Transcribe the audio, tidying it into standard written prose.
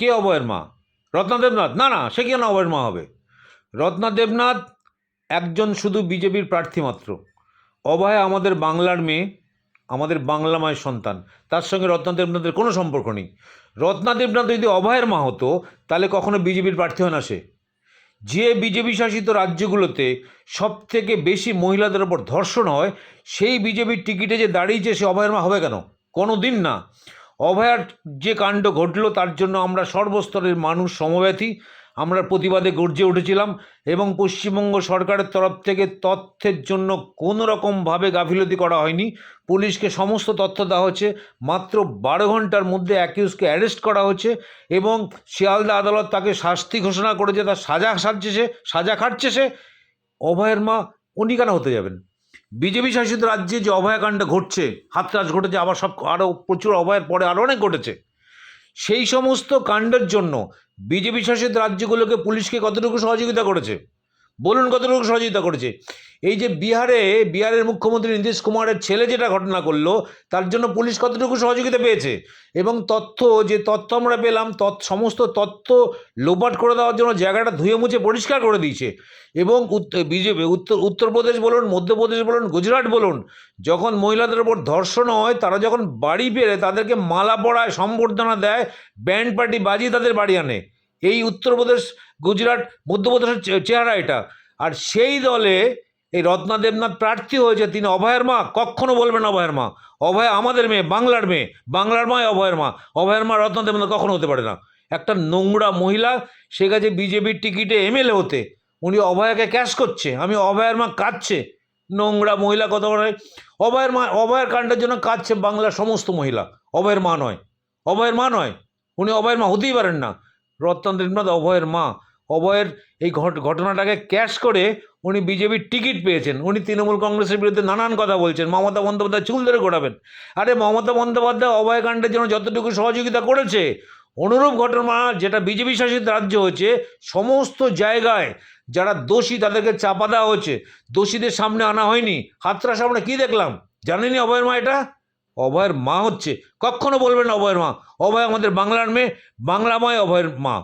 কে অভয়ের মা? রত্না দেবনাথ? না না, সে কেন অভয়ের মা হবে? রত্না দেবনাথ একজন শুধু বিজেপির প্রার্থী মাত্র। অভয়া আমাদের বাংলার মেয়ে, আমাদের বাংলা মায়ের সন্তান। তার সঙ্গে রত্না দেবনাথের কোনো সম্পর্ক নেই। রত্না দেবনাথ যদি অভয়ের মা হতো তাহলে কখনো বিজেপির প্রার্থী হয় না সে। যে বিজেপি শাসিত রাজ্যগুলোতে সব থেকে বেশি মহিলাদের ওপর ধর্ষণ হয়, সেই বিজেপির টিকিটে যে দাঁড়িয়েছে সে অভয়ের মা হবে কেন? কোনো দিন না। অভয়ার যে কাণ্ড ঘটলো তার জন্য আমরা সর্বস্তরের মানুষ সমব্যথী। আমরা প্রতিবাদে গর্জে উঠেছিলাম এবং পশ্চিমবঙ্গ সরকারের তরফ থেকে তথ্যের জন্য কোনো রকমভাবে গাফিলতি করা হয়নি। পুলিশকে সমস্ত তথ্য দেওয়া হচ্ছে। মাত্র 12 ঘন্টার মধ্যে অ্যাকিউজকে অ্যারেস্ট করা হচ্ছে এবং শিয়ালদা আদালত তাকে শাস্তি ঘোষণা করেছে, তার সাজা খাটছে সে। অভয়ের মা উনি কেন হতে যাবেন? বিজেপি শাসিত রাজ্যে যে অভয়াকাণ্ড ঘটছে, হাতরাস ঘটেছে, আবার সব আরও প্রচুর অভয়ের পরে আরও অনেক ঘটেছে, সেই সমস্ত কাণ্ডের জন্য বিজেপি শাসিত রাজ্যগুলোকে পুলিশকে কতটুকু সহযোগিতা করেছে? বলুন কতটুকু সহযোগিতা করেছে? এই যে বিহারের মুখ্যমন্ত্রী নীতিশ কুমারের ছেলে যেটা ঘটনা করলো, তার জন্য পুলিশ কতটুকু সহযোগিতা পেয়েছে? এবং যে তথ্য আমরা পেলাম, সমস্ত তথ্য লোপাট করে দেওয়ার জন্য জায়গাটা ধুয়ে মুছে পরিষ্কার করে দিয়েছে। এবং বিজেপি উত্তরপ্রদেশ বলুন, মধ্যপ্রদেশ বলুন, গুজরাট বলুন, যখন মহিলাদের ওপর ধর্ষণ হয়, তারা যখন বাড়ি ফেরে তাদেরকে মালা পরায়, সম্বর্ধনা দেয়, ব্যান্ড পার্টি বাজিয়ে তাদের বাড়ি আনে। এই উত্তরপ্রদেশ, গুজরাট, মধ্যপ্রদেশের চেহারা এটা। আর সেই দলে এই রত্না দেবনাথ প্রার্থী হয়েছে, তিনি অভয়ের মা? কখনো বলবেন অভয়ের মা। অভয় আমাদের মেয়ে, বাংলার মেয়ে, বাংলার মা অভয়ের মা। অভয়ের মা রত্না দেবনাথ কখনো হতে পারে না। একটা নোংরা মহিলা, সে গেছে বিজেপির টিকিটে এমএলএ হতে, উনি অভয়াকে ক্যাশ করছে, আমি অভয়ের মা কাঁদছে। নোংরা মহিলা কত বড়! অভয়ের কাণ্ডের জন্য কাঁদছে বাংলার সমস্ত মহিলা। অভয়ের মা নয়, অভয়ের মা নয়, উনি অভয়ের মা হতেই পারেন না। রত্না দেবনাথ অভয়ের মা। অভয়ের এই ঘটনাটাকে ক্যাশ করে উনি বিজেপির টিকিট পেয়েছেন। উনি তৃণমূল কংগ্রেসের বিরুদ্ধে নানান কথা বলছেন, মমতা বন্দ্যোপাধ্যায় চুল ধরে ঘোরাবেন। আরে মমতা বন্দ্যোপাধ্যায় অভয়কাণ্ডের জন্য যতটুকু সহযোগিতা করেছে, অনুরূপ ঘটনা যেটা বিজেপি শাসিত রাজ্য হয়েছে, সমস্ত জায়গায় যারা দোষী তাদেরকে চাপা দেওয়া হয়েছে, দোষীদের সামনে আনা হয়নি। হাতরাস আমরা কি দেখলাম জানেনই? অভয়ের মা এটা অভয়ের মা হচ্ছে। কখনো বলবেন অভয়ের মা। অভয় আমাদের বাংলার মেয়ে, বাংলাময় অভয়ের মা।